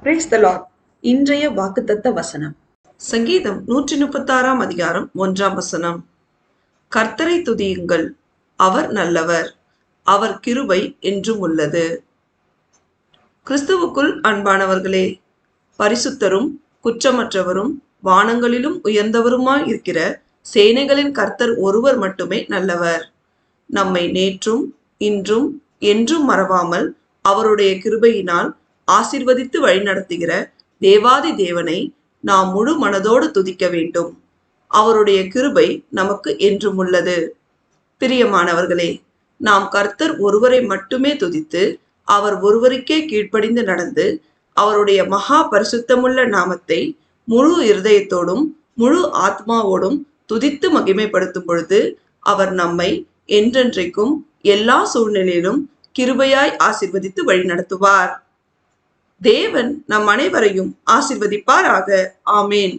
Praise the Lord. இன்றைய வாக்குத்தத்த வசனம் சங்கீதம் 136 அதிகாரம் 1 கர்த்தரை துதியுங்கள், அவர் நல்லவர், அவர் கிருபை என்றும் உள்ளது. கிறிஸ்துவுக்குள் அன்பானவர்களே, பரிசுத்தரும் குற்றமற்றவரும் வானங்களிலும் உயர்ந்தவருமாய் இருக்கிற சேனைகளின் கர்த்தர் ஒருவர் மட்டுமே நல்லவர். நம்மை நேற்றும் இன்றும் என்றும் மறவாமல் அவருடைய கிருபையினால் ஆசீர்வதித்து வழிநடத்துகிற தேவாதி தேவனை நாம் முழு மனதோடு துதிக்க வேண்டும். அவருடைய கிருபை நமக்கு என்றும் உள்ளது. பிரியமானவர்களே, நாம் கர்த்தர் ஒருவரை மட்டுமே துதித்து அவர் ஒருவருக்கே கீழ்ப்படிந்து நடந்து அவருடைய மகா பரிசுத்தமுள்ள நாமத்தை முழு இருதயத்தோடும் முழு ஆத்மாவோடும் துதித்து மகிமைப்படுத்தும் பொழுது அவர் நம்மை என்றென்றைக்கும் எல்லா சூழ்நிலையிலும் கிருபையாய் ஆசீர்வதித்து வழிநடத்துவார். தேவன் நம் அனைவரையும் ஆசீர்வதிப்பாராக. ஆமேன்.